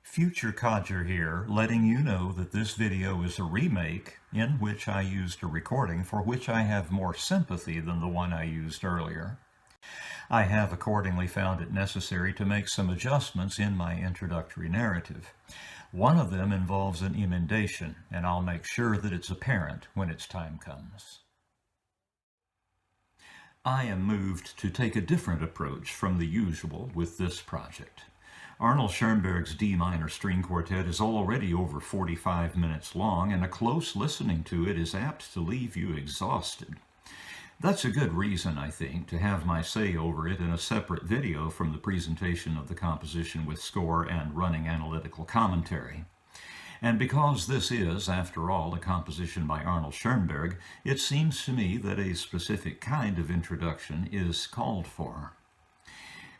Future Codger here, letting you know that this video is a remake in which I used a recording for which I have more sympathy than the one I used earlier. I have accordingly found it necessary to make some adjustments in my introductory narrative. One of them involves an emendation, and I'll make sure that it's apparent when its time comes. I am moved to take a different approach from the usual with this project. Arnold Schoenberg's D minor string quartet is already over 45 minutes long, and a close listening to it is apt to leave you exhausted. That's a good reason, I think, to have my say over it in a separate video from the presentation of the composition with score and running analytical commentary. And because this is, after all, a composition by Arnold Schoenberg, it seems to me that a specific kind of introduction is called for.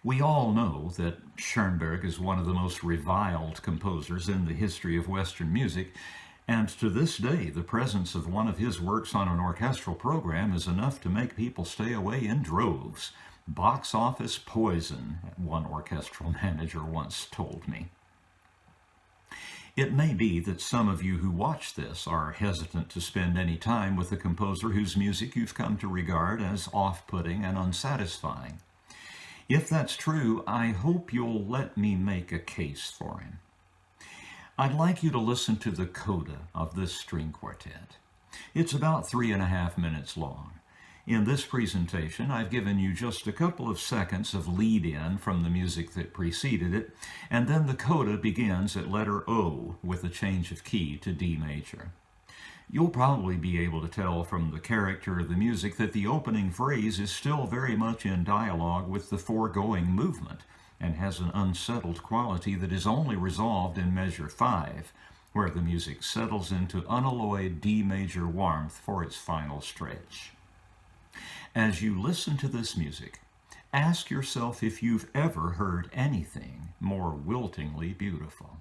We all know that Schoenberg is one of the most reviled composers in the history of Western music, and to this day the presence of one of his works on an orchestral program is enough to make people stay away in droves. Box office poison, one orchestral manager once told me. It may be that some of you who watch this are hesitant to spend any time with a composer whose music you've come to regard as off-putting and unsatisfying. If that's true, I hope you'll let me make a case for him. I'd like you to listen to the coda of this string quartet. It's about 3.5 minutes long. In this presentation, I've given you just a couple of seconds of lead-in from the music that preceded it, and then the coda begins at letter O with a change of key to D major. You'll probably be able to tell from the character of the music that the opening phrase is still very much in dialogue with the foregoing movement and has an unsettled quality that is only resolved in measure 5, where the music settles into unalloyed D major warmth for its final stretch. As you listen to this music, ask yourself if you've ever heard anything more wiltingly beautiful.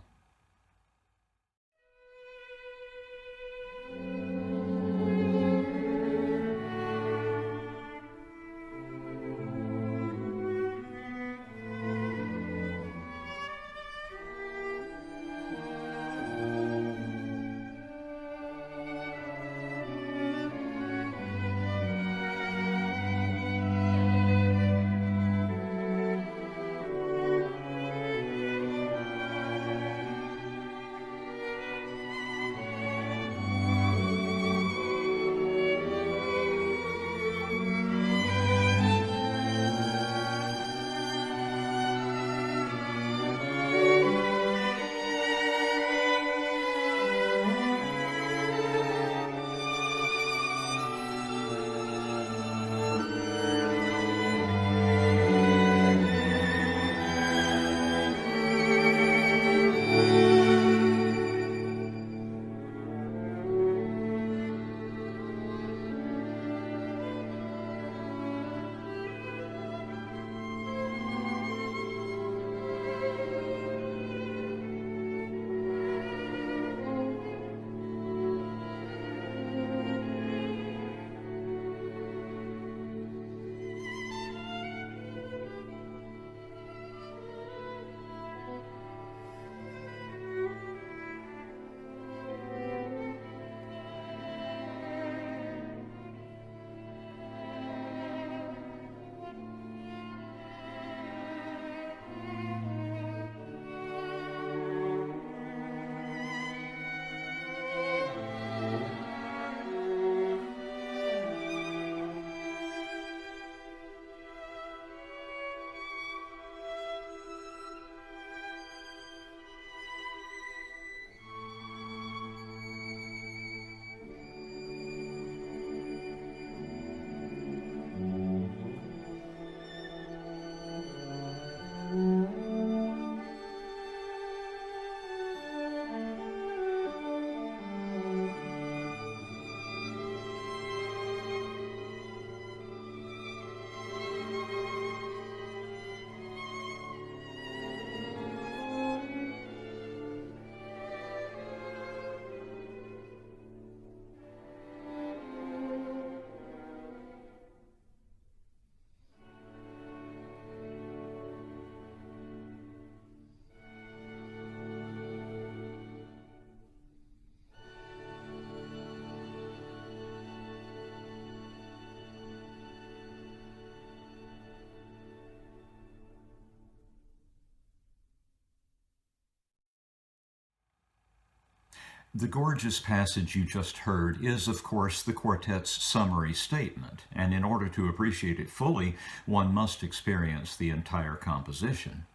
The gorgeous passage you just heard is, of course, the quartet's summary statement, and in order to appreciate it fully, one must experience the entire composition.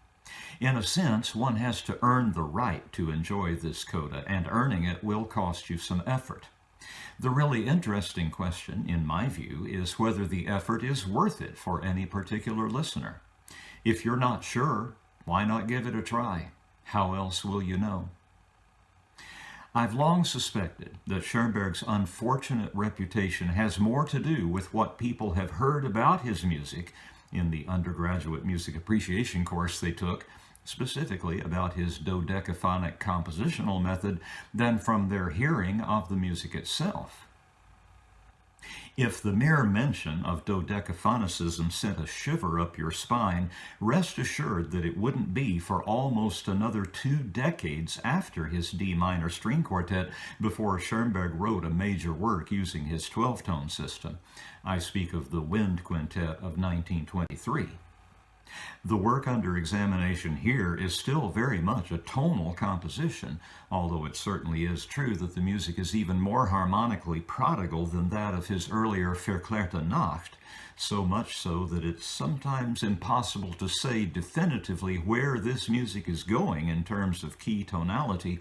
In a sense, one has to earn the right to enjoy this coda, and earning it will cost you some effort. The really interesting question, in my view, is whether the effort is worth it for any particular listener. If you're not sure, why not give it a try? How else will you know? I've long suspected that Schoenberg's unfortunate reputation has more to do with what people have heard about his music in the undergraduate music appreciation course they took, specifically about his dodecaphonic compositional method, than from their hearing of the music itself. If the mere mention of dodecaphonicism sent a shiver up your spine, rest assured that it wouldn't be for almost another 2 decades after his D minor string quartet before Schoenberg wrote a major work using his 12-tone system. I speak of the Wind Quintet of 1923. The work under examination here is still very much a tonal composition, although it certainly is true that the music is even more harmonically prodigal than that of his earlier Verklärte Nacht, so much so that it's sometimes impossible to say definitively where this music is going in terms of key tonality,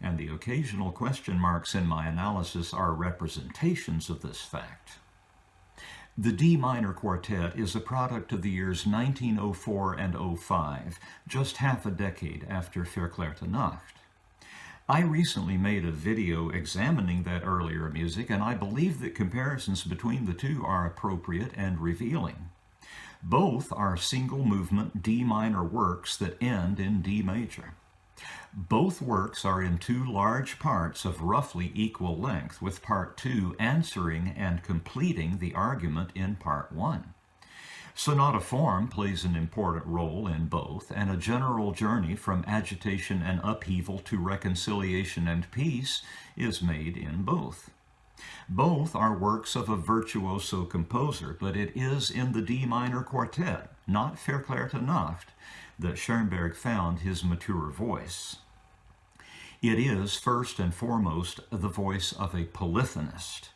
and the occasional question marks in my analysis are representations of this fact. The D minor quartet is a product of the years 1904 and 05, just half a decade after Verklärte Nacht. I recently made a video examining that earlier music, and I believe that comparisons between the two are appropriate and revealing. Both are single movement D minor works that end in D major. Both works are in 2 large parts of roughly equal length, with Part 2 answering and completing the argument in Part 1. Sonata form plays an important role in both, and a general journey from agitation and upheaval to reconciliation and peace is made in both. Both are works of a virtuoso composer, but it is in the D minor quartet, not Verklärte Nacht, that Schoenberg found his mature voice. It is, first and foremost, the voice of a polyphonist.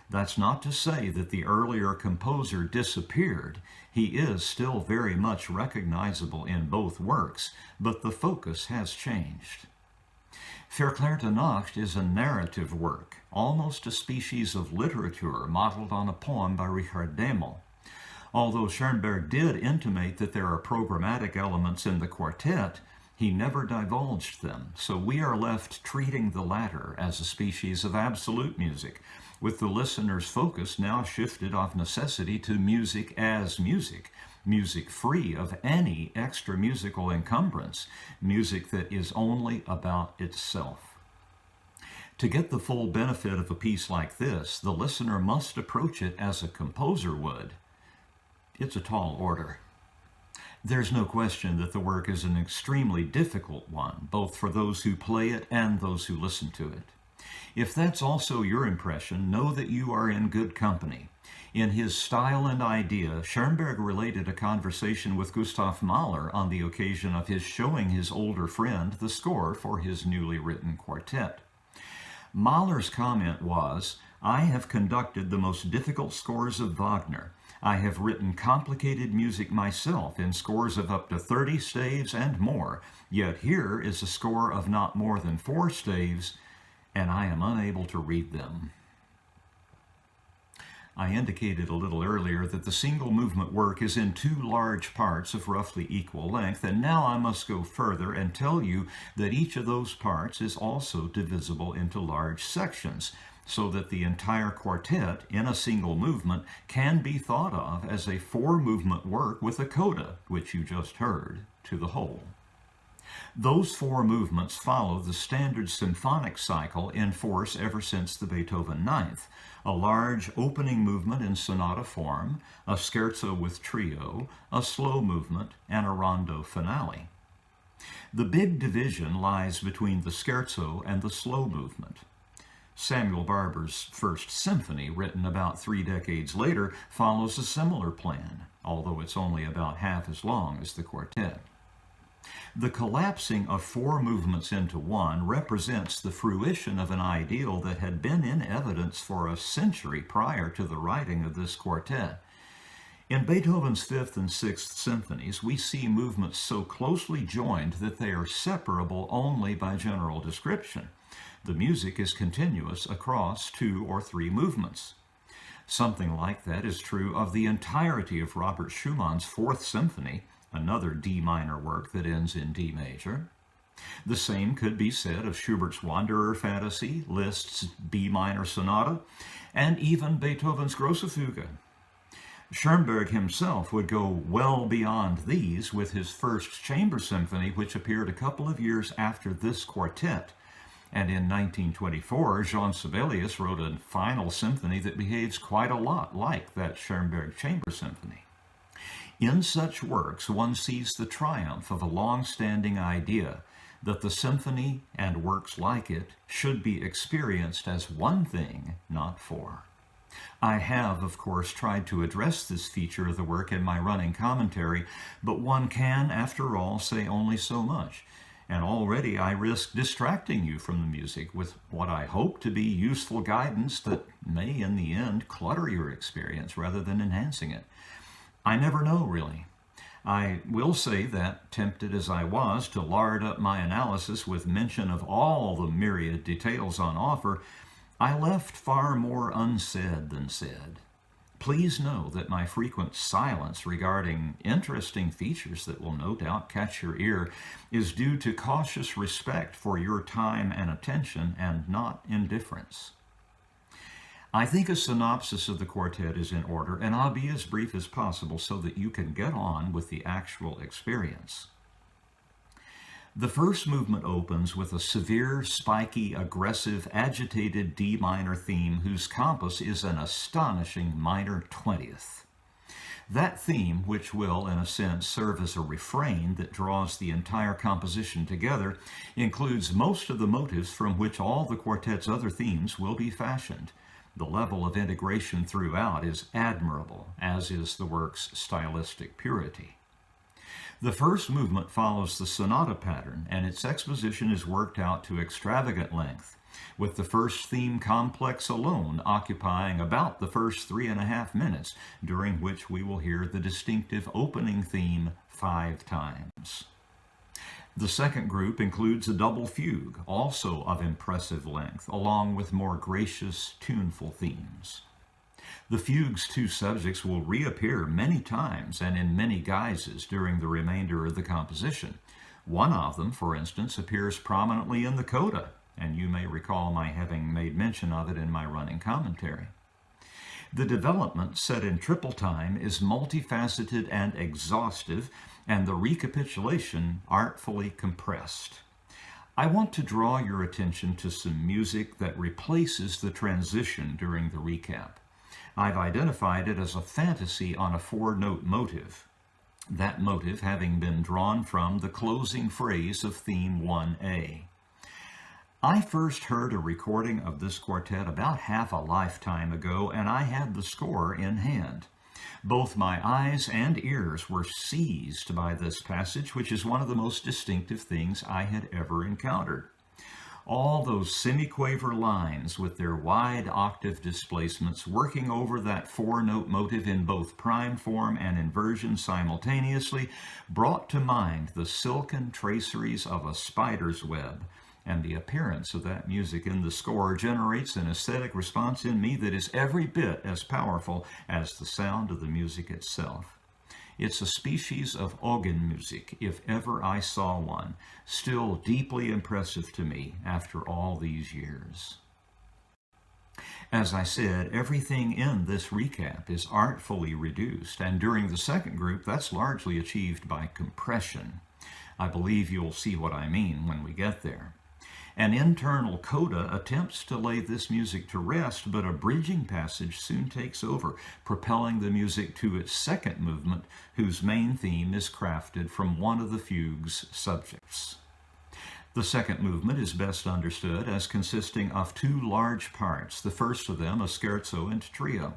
That's not to say that the earlier composer disappeared. He is still very much recognizable in both works, but the focus has changed. Verklärte Nacht is a narrative work, almost a species of literature modeled on a poem by Richard Demel. Although Schoenberg did intimate that there are programmatic elements in the quartet, he never divulged them, so we are left treating the latter as a species of absolute music, with the listener's focus now shifted of necessity to music as music, music free of any extra musical encumbrance, music that is only about itself. To get the full benefit of a piece like this, the listener must approach it as a composer would. It's a tall order. There's no question that the work is an extremely difficult one, both for those who play it and those who listen to it. If that's also your impression, know that you are in good company. In his Style and Idea, Schoenberg related a conversation with Gustav Mahler on the occasion of his showing his older friend the score for his newly written quartet. Mahler's comment was, "I have conducted the most difficult scores of Wagner. I have written complicated music myself in scores of up to 30 staves and more, yet here is a score of not more than 4 staves, and I am unable to read them." I indicated a little earlier that the single movement work is in 2 large parts of roughly equal length, and now I must go further and tell you that each of those parts is also divisible into large sections, so that the entire quartet in a single movement can be thought of as a 4-movement work with a coda, which you just heard, to the whole. Those 4 movements follow the standard symphonic cycle in force ever since the Beethoven Ninth: a large opening movement in sonata form, a scherzo with trio, a slow movement, and a rondo finale. The big division lies between the scherzo and the slow movement. Samuel Barber's First Symphony, written about 3 decades later, follows a similar plan, although it's only about half as long as the quartet. The collapsing of four movements into one represents the fruition of an ideal that had been in evidence for a century prior to the writing of this quartet. In Beethoven's Fifth and Sixth Symphonies, we see movements so closely joined that they are separable only by general description. The music is continuous across two or three movements. Something like that is true of the entirety of Robert Schumann's Fourth Symphony, another D minor work that ends in D major. The same could be said of Schubert's Wanderer Fantasy, Liszt's B minor Sonata, and even Beethoven's Grosse Fuge. Schoenberg himself would go well beyond these with his First Chamber Symphony, which appeared a couple of years after this quartet. And in 1924, Jean Sibelius wrote a final symphony that behaves quite a lot like that Schoenberg Chamber Symphony. In such works, one sees the triumph of a long-standing idea that the symphony and works like it should be experienced as one thing, not four. I have, of course, tried to address this feature of the work in my running commentary, but one can, after all, say only so much. And already I risk distracting you from the music with what I hope to be useful guidance that may, in the end, clutter your experience rather than enhancing it. I never know, really. I will say that, tempted as I was to lard up my analysis with mention of all the myriad details on offer, I left far more unsaid than said. Please know that my frequent silence regarding interesting features that will no doubt catch your ear is due to cautious respect for your time and attention and not indifference. I think a synopsis of the quartet is in order, and I'll be as brief as possible so that you can get on with the actual experience. The first movement opens with a severe, spiky, aggressive, agitated D minor theme whose compass is an astonishing minor 20th. That theme, which will, in a sense, serve as a refrain that draws the entire composition together, includes most of the motives from which all the quartet's other themes will be fashioned. The level of integration throughout is admirable, as is the work's stylistic purity. The first movement follows the sonata pattern, and its exposition is worked out to extravagant length, with the first theme complex alone occupying about the first 3.5 minutes, during which we will hear the distinctive opening theme 5 times. The second group includes a double fugue, also of impressive length, along with more gracious, tuneful themes. The fugue's two subjects will reappear many times and in many guises during the remainder of the composition. One of them, for instance, appears prominently in the coda, and you may recall my having made mention of it in my running commentary. The development, set in triple time, is multifaceted and exhaustive, and the recapitulation artfully compressed. I want to draw your attention to some music that replaces the transition during the recap. I've identified it as a fantasy on a 4-note motive, that motive having been drawn from the closing phrase of theme 1A. I first heard a recording of this quartet about half a lifetime ago, and I had the score in hand. Both my eyes and ears were seized by this passage, which is one of the most distinctive things I had ever encountered. All those semiquaver lines with their wide octave displacements working over that 4-note motive in both prime form and inversion simultaneously brought to mind the silken traceries of a spider's web, and the appearance of that music in the score generates an aesthetic response in me that is every bit as powerful as the sound of the music itself. It's a species of Orgelmusik, if ever I saw one, still deeply impressive to me after all these years. As I said, everything in this recap is artfully reduced, and during the second group, that's largely achieved by compression. I believe you'll see what I mean when we get there. An internal coda attempts to lay this music to rest, but a bridging passage soon takes over, propelling the music to its second movement, whose main theme is crafted from one of the fugue's subjects. The second movement is best understood as consisting of two large parts, the first of them a scherzo and trio.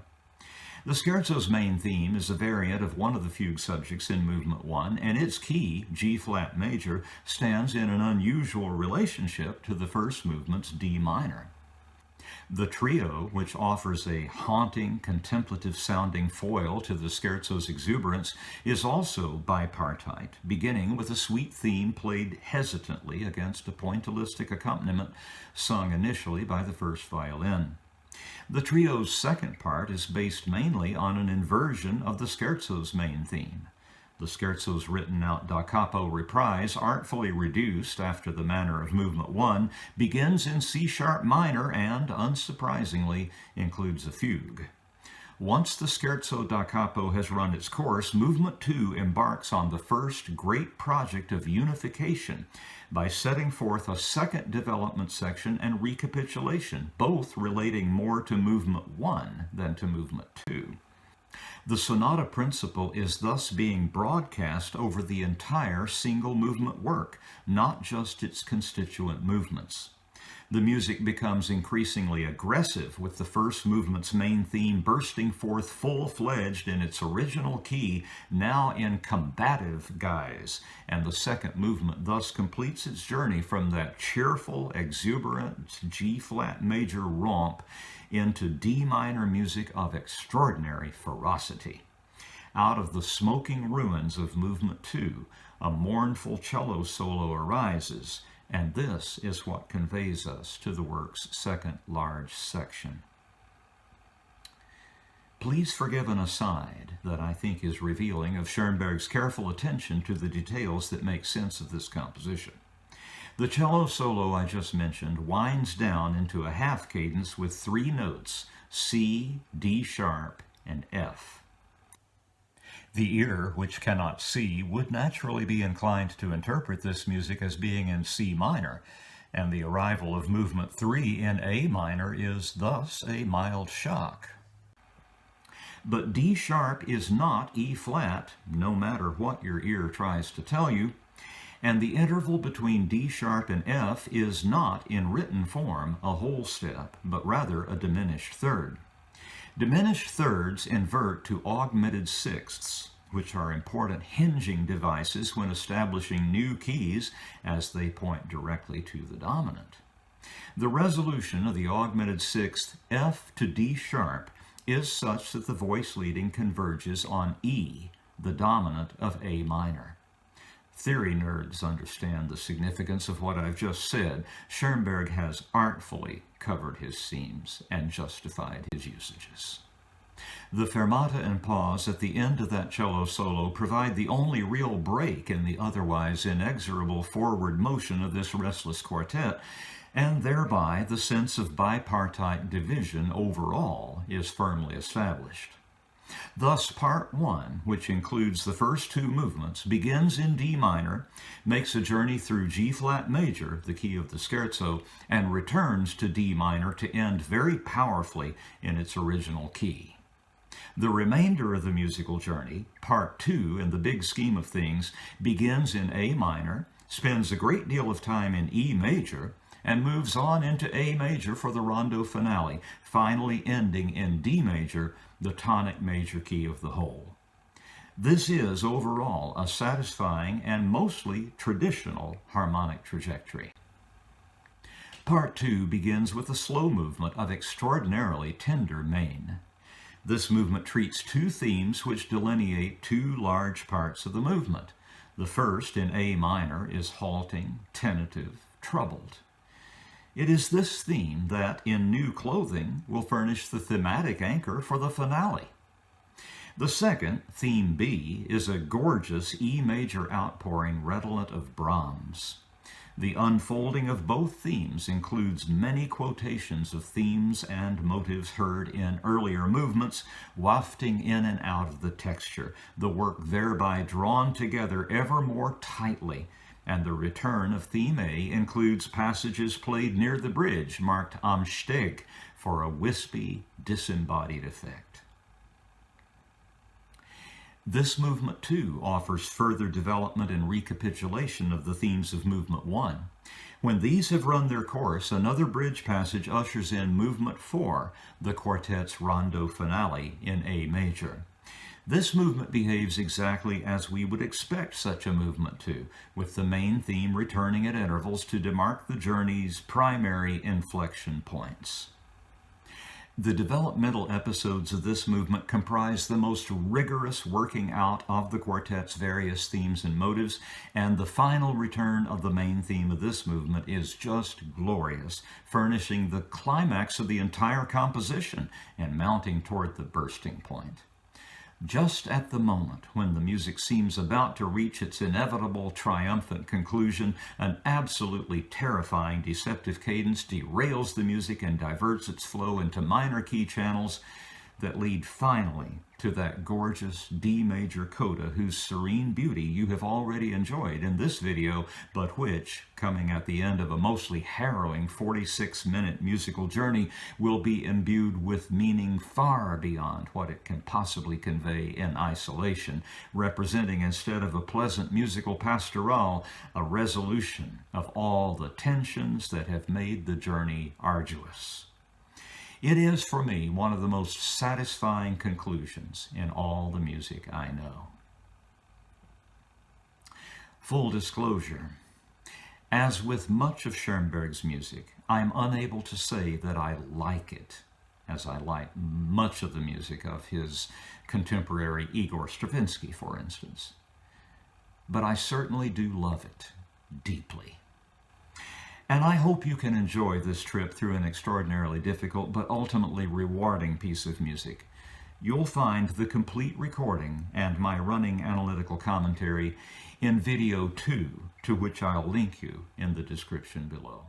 The scherzo's main theme is a variant of one of the fugue subjects in Movement 1, and its key, G-flat major, stands in an unusual relationship to the first movement's D minor. The trio, which offers a haunting, contemplative-sounding foil to the scherzo's exuberance, is also bipartite, beginning with a sweet theme played hesitantly against a pointillistic accompaniment sung initially by the first violin. The trio's second part is based mainly on an inversion of the scherzo's main theme. The scherzo's written-out da capo reprise, artfully reduced after the manner of Movement 1, begins in C-sharp minor and, unsurprisingly, includes a fugue. Once the scherzo da capo has run its course, Movement 2 embarks on the first great project of unification by setting forth a second development section and recapitulation, both relating more to Movement 1 than to Movement 2. The sonata principle is thus being broadcast over the entire single movement work, not just its constituent movements. The music becomes increasingly aggressive, with the first movement's main theme bursting forth full-fledged in its original key, now in combative guise, and the second movement thus completes its journey from that cheerful, exuberant G-flat major romp into D minor music of extraordinary ferocity. Out of the smoking ruins of Movement 2, a mournful cello solo arises, and this is what conveys us to the work's second large section. Please forgive an aside that I think is revealing of Schoenberg's careful attention to the details that make sense of this composition. The cello solo I just mentioned winds down into a half cadence with three notes, C, D sharp, and F. The ear, which cannot see, would naturally be inclined to interpret this music as being in C minor, and the arrival of Movement 3 in A minor is thus a mild shock. But D sharp is not E flat, no matter what your ear tries to tell you, and the interval between D sharp and F is not, in written form, a whole step, but rather a diminished third. Diminished thirds invert to augmented sixths, which are important hinging devices when establishing new keys, as they point directly to the dominant. The resolution of the augmented sixth F to D sharp is such that the voice leading converges on E, the dominant of A minor. Theory nerds understand the significance of what I've just said. Schoenberg has artfully covered his seams and justified his usages. The fermata and pause at the end of that cello solo provide the only real break in the otherwise inexorable forward motion of this restless quartet, and thereby the sense of bipartite division overall is firmly established. Thus, Part 1, which includes the first two movements, begins in D minor, makes a journey through G-flat major, the key of the scherzo, and returns to D minor to end very powerfully in its original key. The remainder of the musical journey, Part 2 in the big scheme of things, begins in A minor, spends a great deal of time in E major, and moves on into A major for the rondo finale, finally ending in D major, the tonic major key of the whole. This is, overall, a satisfying and mostly traditional harmonic trajectory. Part 2 begins with a slow movement of extraordinarily tender main. This movement treats two themes which delineate two large parts of the movement. The first, in A minor, is halting, tentative, troubled. It is this theme that, in New Clothing, will furnish the thematic anchor for the finale. The second, theme B, is a gorgeous E major outpouring redolent of Brahms. The unfolding of both themes includes many quotations of themes and motives heard in earlier movements, wafting in and out of the texture, the work thereby drawn together ever more tightly, and the return of theme A includes passages played near the bridge marked Am Steg for a wispy, disembodied effect. This movement, too, offers further development and recapitulation of the themes of Movement 1. When these have run their course, another bridge passage ushers in movement 4, the quartet's rondo finale in A major. This movement behaves exactly as we would expect such a movement to, with the main theme returning at intervals to demark the journey's primary inflection points. The developmental episodes of this movement comprise the most rigorous working out of the quartet's various themes and motives, and the final return of the main theme of this movement is just glorious, furnishing the climax of the entire composition and mounting toward the bursting point. Just at the moment when the music seems about to reach its inevitable triumphant conclusion, an absolutely terrifying deceptive cadence derails the music and diverts its flow into minor key channels that lead finally to that gorgeous D major coda whose serene beauty you have already enjoyed in this video, but which, coming at the end of a mostly harrowing 46-minute musical journey, will be imbued with meaning far beyond what it can possibly convey in isolation, representing, instead of a pleasant musical pastoral, a resolution of all the tensions that have made the journey arduous. It is, for me, one of the most satisfying conclusions in all the music I know. Full disclosure, as with much of Schoenberg's music, I am unable to say that I like it, as I like much of the music of his contemporary Igor Stravinsky, for instance. But I certainly do love it deeply. And I hope you can enjoy this trip through an extraordinarily difficult but ultimately rewarding piece of music. You'll find the complete recording and my running analytical commentary in video 2, to which I'll link you in the description below.